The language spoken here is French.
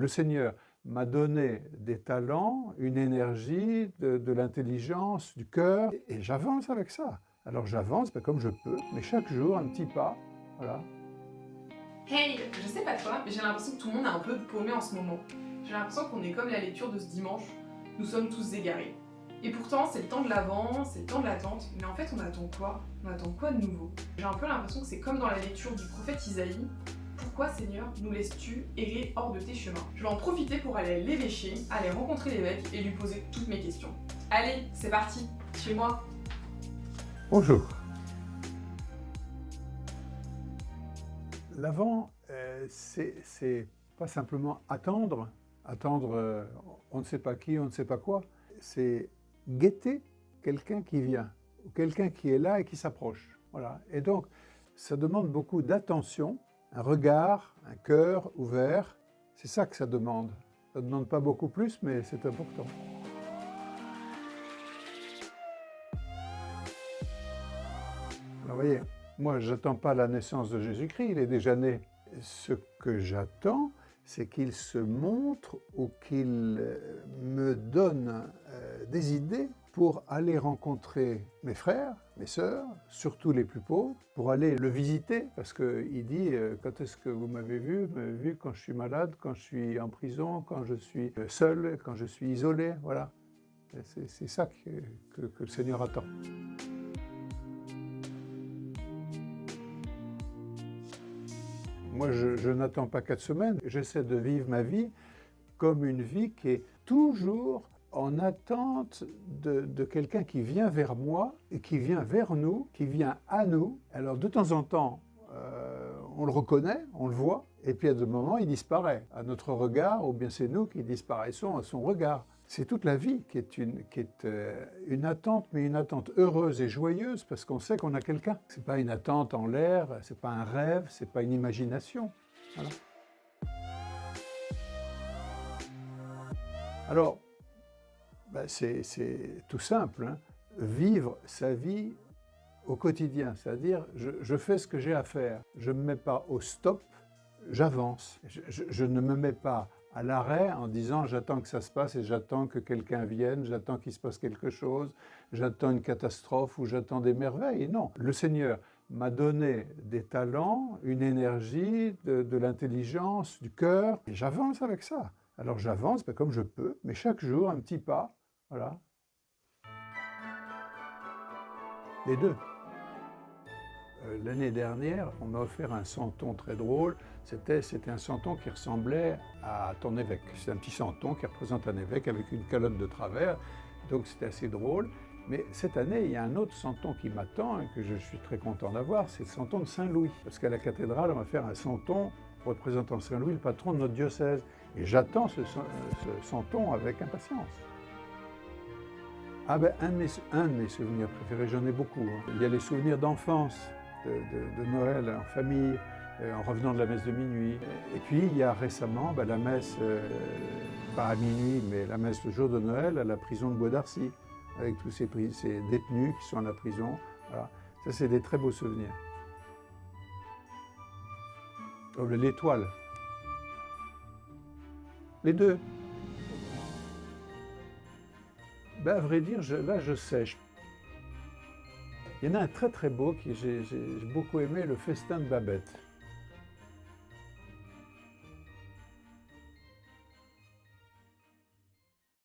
Le Seigneur m'a donné des talents, une énergie, de l'intelligence, du cœur, et j'avance avec ça. Alors j'avance comme je peux, mais chaque jour un petit pas, voilà. Hey, je sais pas toi, mais j'ai l'impression que tout le monde est un peu paumé en ce moment. J'ai l'impression qu'on est comme la lecture de ce dimanche. Nous sommes tous égarés. Et pourtant, c'est le temps de l'avant, c'est le temps de l'attente, mais en fait, on attend quoi? On attend quoi de nouveau? J'ai un peu l'impression que c'est comme dans la lecture du prophète Isaïe. Pourquoi, Seigneur, nous laisses-tu errer hors de tes chemins? Je vais en profiter pour aller à l'évêché, aller rencontrer l'évêque et lui poser toutes mes questions. Allez, c'est parti, chez moi. Bonjour. L'avant, c'est pas simplement attendre, on ne sait pas qui, on ne sait pas quoi. C'est guetter quelqu'un qui vient, ou quelqu'un qui est là et qui s'approche. Voilà. Et donc, ça demande beaucoup d'attention, un regard, un cœur ouvert. C'est ça que ça demande. Ça ne demande pas beaucoup plus, mais c'est important. Alors, vous voyez, moi, je n'attends pas la naissance de Jésus-Christ, il est déjà né. Ce que j'attends, c'est qu'il se montre ou qu'il me donne des idées pour aller rencontrer mes frères, mes sœurs, surtout les plus pauvres, pour aller le visiter, parce qu'il dit « Quand est-ce que vous m'avez vu quand je suis malade, quand je suis en prison, quand je suis seul, quand je suis isolé ». Voilà, c'est ça que le Seigneur attend. Moi, je n'attends pas 4 semaines, j'essaie de vivre ma vie comme une vie qui est toujours en attente de quelqu'un qui vient vers moi, et qui vient vers nous, qui vient à nous. Alors de temps en temps, on le reconnaît, on le voit, et puis à des moments, il disparaît à notre regard, ou bien c'est nous qui disparaissons à son regard. C'est toute la vie qui est une attente, mais une attente heureuse et joyeuse, parce qu'on sait qu'on a quelqu'un. C'est pas une attente en l'air, c'est pas un rêve, c'est pas une imagination. Voilà. Alors, c'est tout simple, hein. Vivre sa vie au quotidien, c'est-à-dire je fais ce que j'ai à faire. Je ne me mets pas au stop, j'avance. Je ne me mets pas à l'arrêt en disant j'attends que ça se passe et j'attends que quelqu'un vienne, j'attends qu'il se passe quelque chose, j'attends une catastrophe ou j'attends des merveilles. Non, le Seigneur m'a donné des talents, une énergie, de l'intelligence, du cœur, et j'avance avec ça. Alors j'avance comme je peux, mais chaque jour un petit pas, voilà. Les deux. L'année dernière, on m'a offert un santon très drôle. C'était un santon qui ressemblait à ton évêque. C'est un petit santon qui représente un évêque avec une calotte de travers, donc c'était assez drôle. Mais cette année, il y a un autre santon qui m'attend et que je suis très content d'avoir, c'est le santon de Saint-Louis. Parce qu'à la cathédrale, on va faire un santon représentant Saint-Louis, le patron de notre diocèse. Et j'attends ce santon avec impatience. Ah ben, un de mes souvenirs préférés, j'en ai beaucoup, hein. Il y a les souvenirs d'enfance, de Noël en famille, en revenant de la messe de minuit. Et puis il y a récemment la messe, pas à minuit, mais la messe le jour de Noël à la prison de Bois d'Arcy, avec tous ces détenus qui sont à la prison. Voilà. Ça, c'est des très beaux souvenirs. L'étoile. Les deux. Ben, à vrai dire, là, je sèche. Il y en a un très très beau que j'ai beaucoup aimé, le festin de Babette.